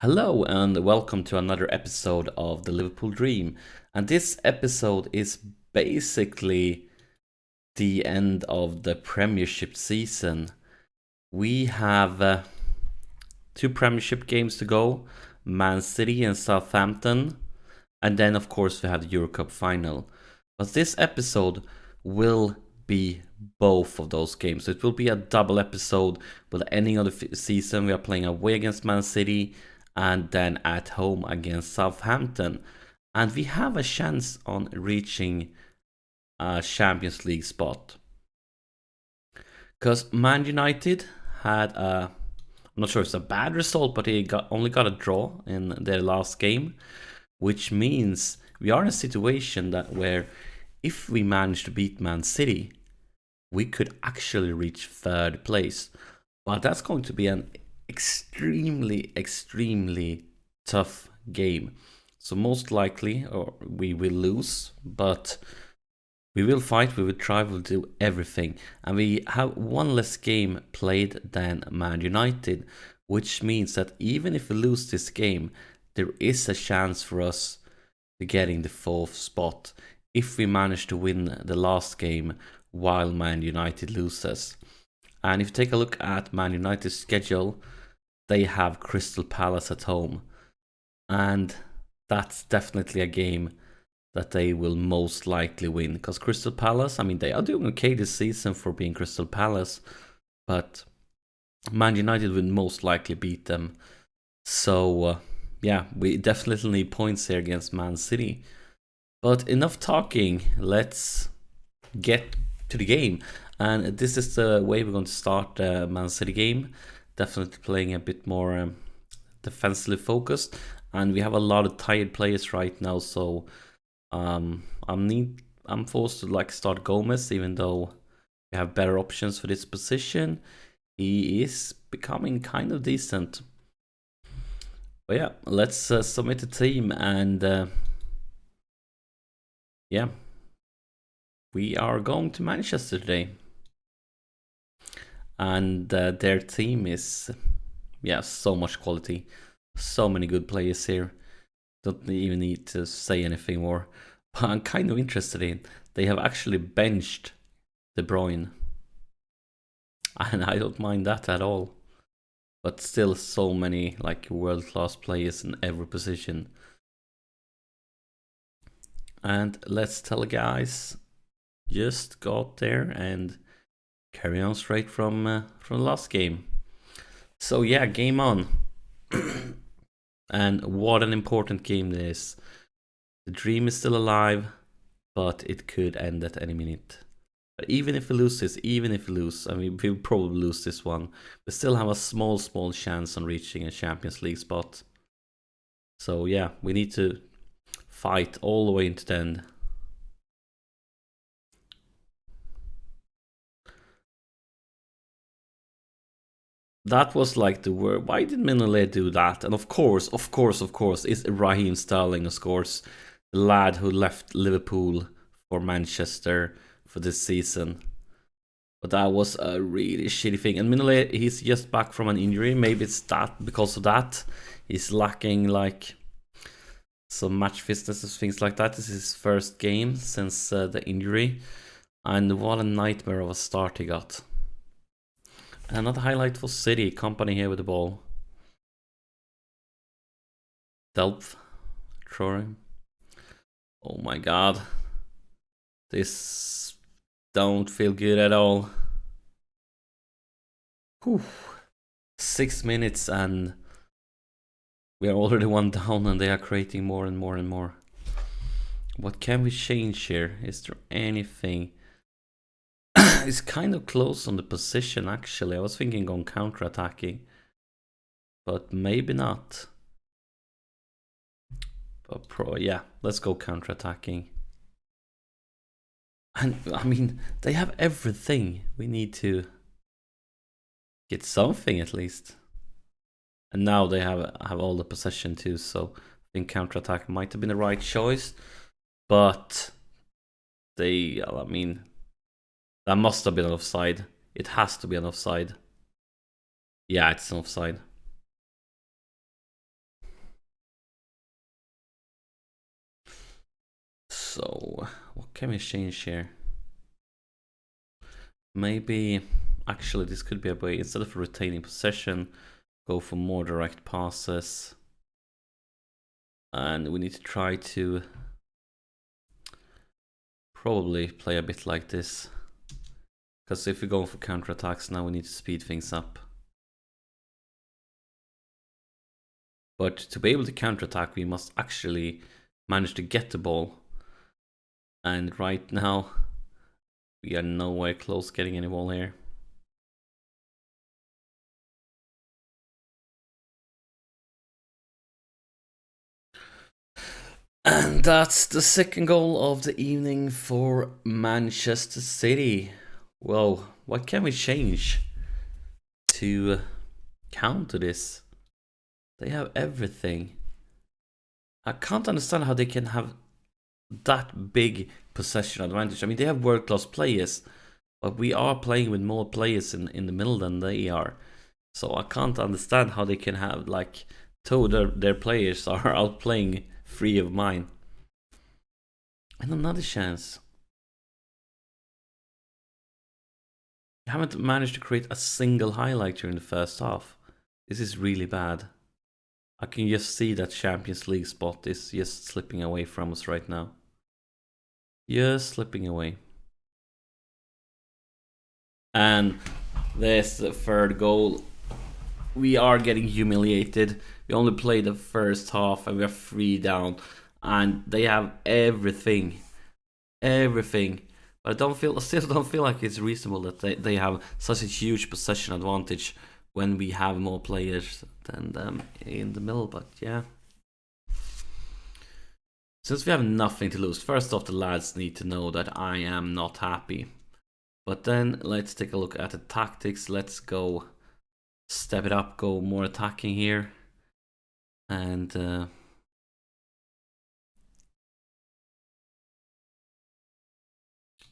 Hello and welcome to another episode of the Liverpool Dream. And this episode is basically the end of the Premiership season. We have two Premiership games to go, Man City and Southampton, and then of course we have the Euro Cup final. But this episode will be both of those games. So it will be a double episode with the ending of the season. We are playing away against Man City and then at home against Southampton. And we have a chance on reaching a Champions League spot. Because Man United had I'm not sure if it's a bad result, but they only got a draw in their last game, which means we are in a situation where if we manage to beat Man City, we could actually reach third place. But that's going to be an extremely tough game. So most likely, or we will lose, but we will fight, we will try, we'll do everything. And we have one less game played than Man United, which means that even if we lose this game, there is a chance for us to getting the fourth spot if we manage to win the last game while Man United loses. And if you take a look at Man United's schedule, they have Crystal Palace at home. And that's definitely a game that they will most likely win. Because Crystal Palace, I mean, they are doing okay this season for being Crystal Palace. But Man United will most likely beat them. So, yeah, we definitely need points here against Man City. But enough talking, let's get to the game. And this is the way we're going to start the Man City game. Definitely playing a bit more defensively focused. And we have a lot of tired players right now, so I'm forced to start Gomez, even though we have better options for this position. He is becoming kind of decent. But yeah, let's submit the team and yeah, we are going to Manchester today. And their team is, so much quality. So many good players here. Don't even need to say anything more. But I'm kind of interested in, they have actually benched De Bruyne. And I don't mind that at all. But still so many world-class players in every position. And let's tell guys, just go out there and carry on straight from the last game. So yeah, game on. And what an important game this is. The dream is still alive, but it could end at any minute. But even if we lose this, I mean, we'll probably lose this one, we still have a small chance on reaching a Champions League spot. So yeah, we need to fight all the way into the end. That was like the word. Why did Mignolet do that? And of course, it's Raheem Sterling, of course, the lad who left Liverpool for Manchester for this season. But that was a really shitty thing. And Mignolet, he's just back from an injury. Maybe it's that because of that. He's lacking some match fitness and things like that. This is his first game since the injury. And what a nightmare of a start he got. Another highlight for City. Company here with the ball. Delph. Troy. Oh my god. This don't feel good at all. Whew. 6 minutes and we are already one down and they are creating more and more and more. What can we change here? Is there anything? It's kind of close on the position actually. I was thinking on counter-attacking, but maybe not. But yeah, let's go counter-attacking. And I mean, they have everything. We need to get something at least. And now they have all the possession too, so I think counter-attack might have been the right choice. But I mean, that must have been an offside. It has to be an offside. Yeah, it's an offside. So, what can we change here? Maybe, actually, this could be a way, instead of retaining possession, go for more direct passes. And we need to try to probably play a bit like this. Because if we're going for counterattacks now, we need to speed things up. But to be able to counterattack, we must actually manage to get the ball. And right now, we are nowhere close getting any ball here. And that's the second goal of the evening for Manchester City. Well, what can we change to counter this? They have everything. I can't understand how they can have that big possession advantage. I mean, they have world-class players, but we are playing with more players in the middle than they are. So I can't understand how they can have, like, two of their players are outplaying three of mine. And another chance. I haven't managed to create a single highlight during the first half. This is really bad. I can just see that Champions League spot is just slipping away from us right now. Just slipping away. And there's the third goal. We are getting humiliated. We only played the first half and we are 3 down. And they have everything. Everything. But I still don't feel like it's reasonable that they have such a huge possession advantage when we have more players than them in the middle. But yeah. Since we have nothing to lose, first off, the lads need to know that I am not happy. But then let's take a look at the tactics. Let's go step it up, go more attacking here. And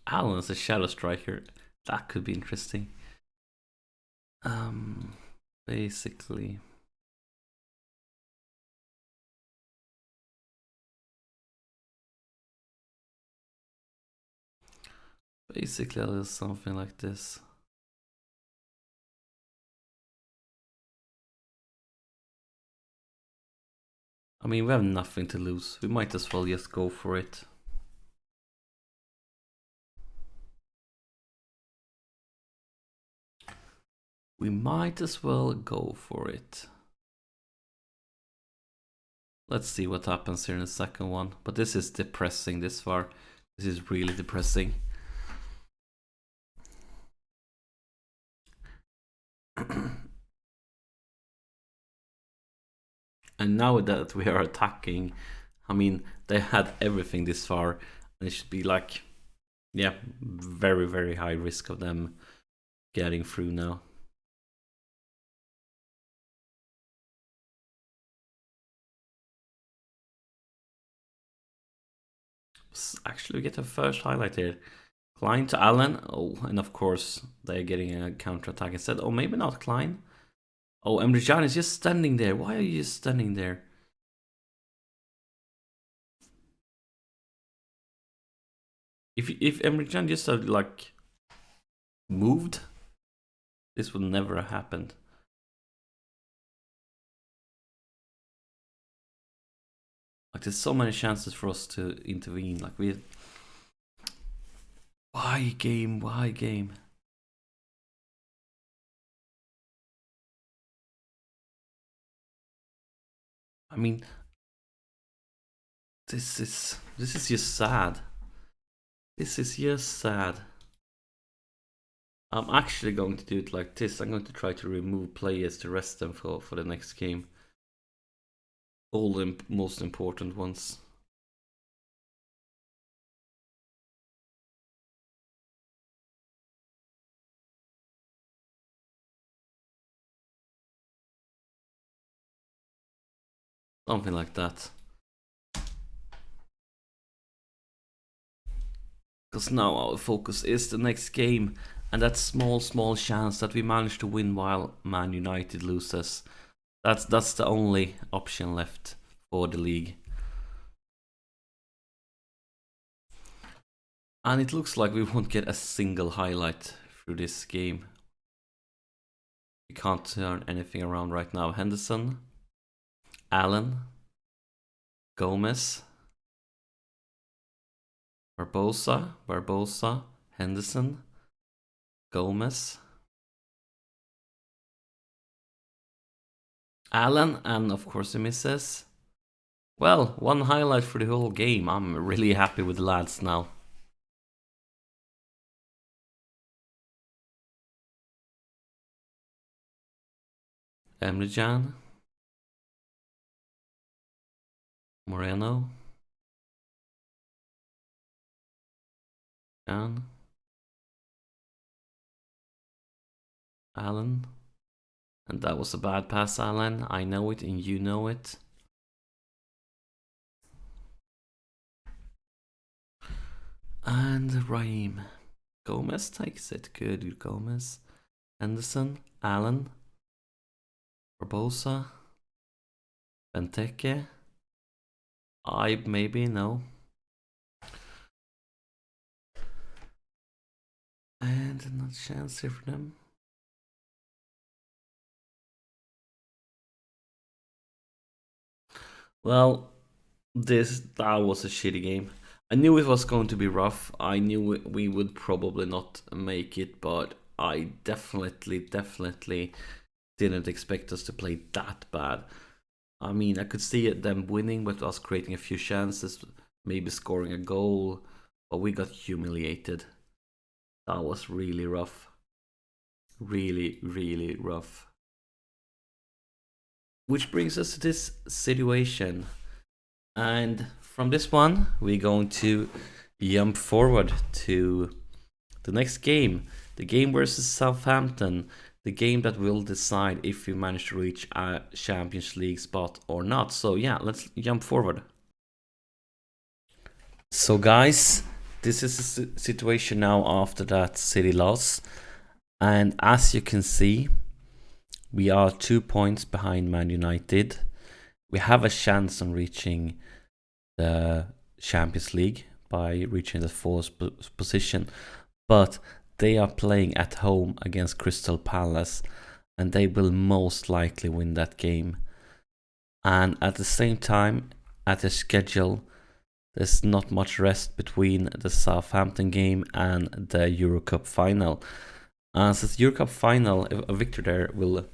Alan's a shadow striker. That could be interesting. Basically. Basically, I'll do something like this. I mean, we have nothing to lose. We might as well just go for it. We might as well go for it. Let's see what happens here in the second one. But this is depressing this far. This is really depressing. And now that we are attacking, I mean, they had everything this far. And it should be like, yeah, very, very high risk of them getting through now. Actually, we get a first highlight here. Klein to Allen. Oh, and of course, they're getting a counter-attack instead. Oh, maybe not Klein. Oh, Emre Can is just standing there. Why are you just standing there? If Emre Can just had, like, moved, this would never have happened. Like, there's so many chances for us to intervene. Like, we... Why game? Why game? I mean, this is just sad. This is just sad. I'm actually going to do it like this. I'm going to try to remove players to rest them for the next game. All the most important ones. Something like that. Because now our focus is the next game. And that small chance that we manage to win while Man United loses. That's the only option left for the league. And it looks like we won't get a single highlight through this game. We can't turn anything around right now. Henderson, Allen, Gomez, Barbosa, Henderson, Gomez, Allen, and of course he misses. Well, one highlight for the whole game. I'm really happy with the lads now. Emre Can, Moreno, Can, Allen. And that was a bad pass, Allen. I know it and you know it. And Raheem. Gomez takes it. Good, Gomez. Henderson, Allen, Barbosa, Benteke. Ibe, maybe, no. And another chance here for them. Well, that was a shitty game. I knew it was going to be rough. I knew we would probably not make it, but I definitely didn't expect us to play that bad. I mean, I could see them winning, but us creating a few chances, maybe scoring a goal, but we got humiliated. That was really rough. Really rough. Which brings us to this situation. And from this one, we're going to jump forward to the next game. The game versus Southampton. The game that will decide if we manage to reach a Champions League spot or not. So yeah, let's jump forward. So guys, this is the situation now after that City loss. And as you can see, we are 2 points behind Man United. We have a chance on reaching the Champions League by reaching the fourth position. But they are playing at home against Crystal Palace, and they will most likely win that game. And at the same time, at the schedule, there's not much rest between the Southampton game and the Euro Cup final. So the Euro Cup final, a victory there will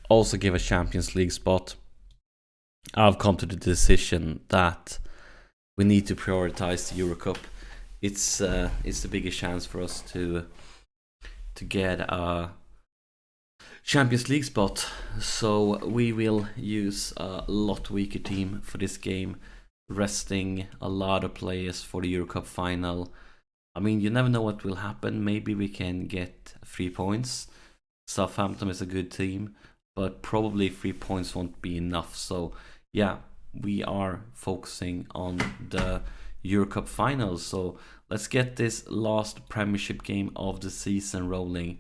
also give a Champions League spot. I've come to the decision that we need to prioritize the Euro Cup. It's the biggest chance for us to get a Champions League spot. So we will use a lot weaker team for this game, resting a lot of players for the Euro Cup final. I mean, you never know what will happen. Maybe we can get 3 points. Southampton is a good team, but probably 3 points won't be enough. So yeah, we are focusing on the Euro Cup final. So let's get this last Premiership game of the season rolling.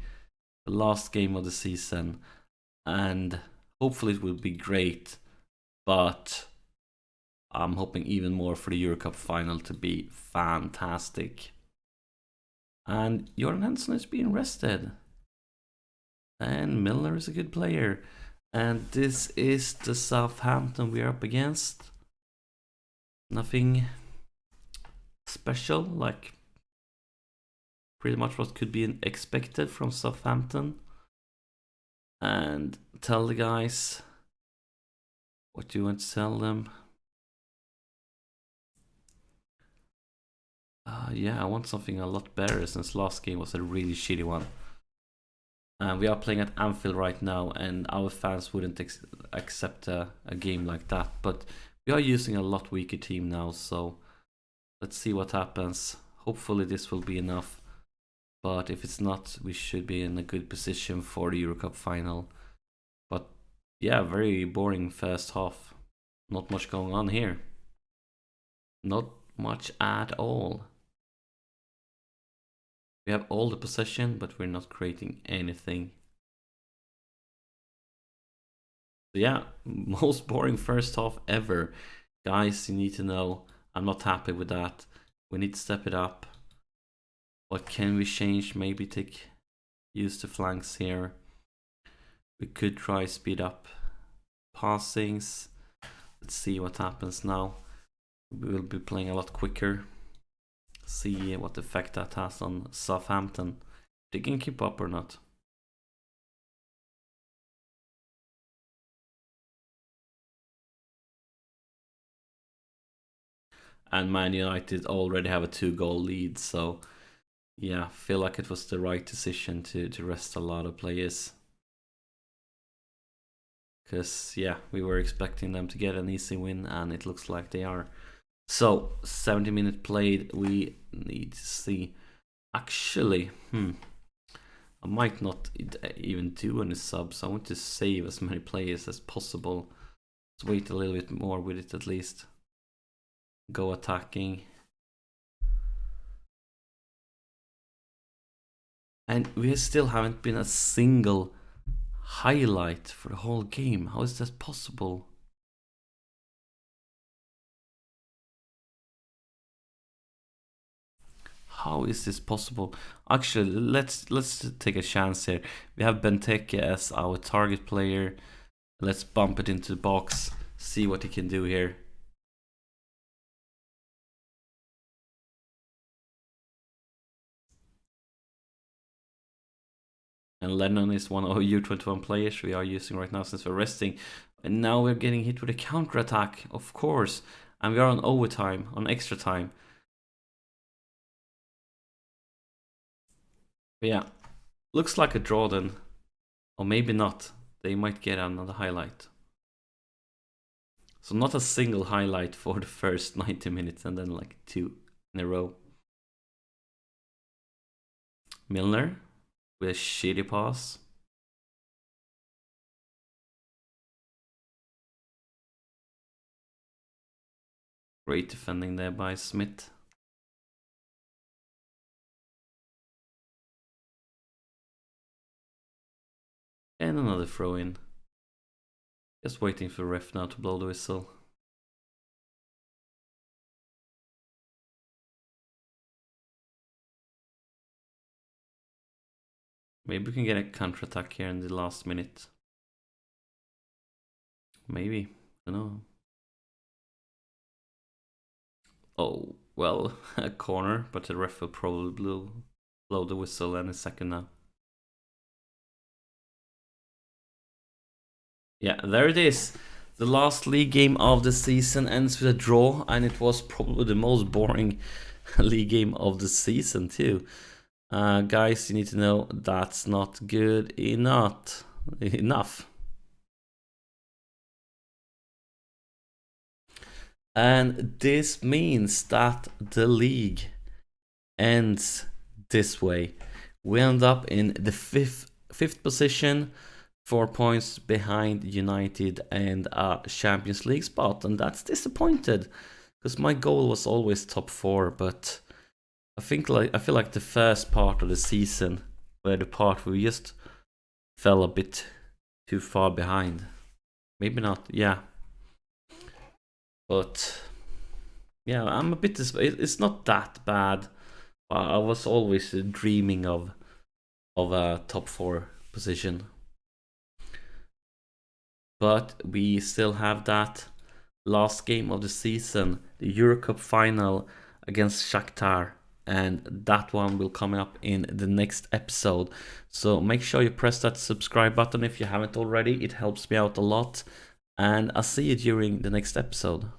The last game of the season. And hopefully it will be great. But I'm hoping even more for the Euro Cup final to be fantastic. And Jordan Henderson is being rested. And Milner is a good player. And this is the Southampton we are up against. Nothing special, like pretty much what could be expected from Southampton. And tell the guys what you want to tell them. Yeah, I want something a lot better since last game was a really shitty one. We are playing at Anfield right now, and our fans wouldn't accept a game like that. But we are using a lot weaker team now, so let's see what happens. Hopefully this will be enough. But if it's not, we should be in a good position for the Euro Cup final. But yeah, very boring first half. Not much going on here. Not much at all. We have all the possession, but we're not creating anything. So yeah, most boring first half ever. Guys, you need to know, I'm not happy with that. We need to step it up. What can we change? Maybe use the flanks here. We could try speed up passings. Let's see what happens now. We will be playing a lot quicker. See what effect that has on Southampton. They can keep up or not. And Man United already have a 2-goal lead, so yeah, feel like it was the right decision to rest a lot of players. Because yeah, we were expecting them to get an easy win, and it looks like they are. So 70 minutes played. We need to see. Actually, I might not even do any subs. I want to save as many players as possible. Let's wait a little bit more with it at least. Go attacking. And we still haven't been a single highlight for the whole game. How is that possible? How is this possible? Actually, let's take a chance here. We have Benteke as our target player. Let's bump it into the box. See what he can do here. And Lennon is one of our U21 players we are using right now since we're resting. And now we're getting hit with a counter-attack, of course. And we are on overtime, on extra time. But yeah, looks like a draw then. Or maybe not. They might get another highlight. So not a single highlight for the first 90 minutes and then like 2 in a row. Milner with a shitty pass. Great defending there by Smith. And another throw in. Just waiting for ref now to blow the whistle. Maybe we can get a counter-attack here in the last minute. Maybe. I don't know. Oh, well, a corner, but the ref will probably blow the whistle any second now. Yeah, there it is. The last league game of the season ends with a draw, and it was probably the most boring league game of the season too. Guys, you need to know that's not good enough. And this means that the league ends this way. We end up in the fifth position, 4 points behind United and a Champions League spot, and that's disappointed because my goal was always top 4. But I feel like the first part of the season were the part where we just fell a bit too far behind. Maybe not, yeah. But yeah, I'm a bit. It's not that bad. I was always dreaming of a top 4 position. But we still have that last game of the season, the Euro Cup final against Shakhtar, and that one will come up in the next episode. So make sure you press that subscribe button if you haven't already. It helps me out a lot, and I'll see you during the next episode.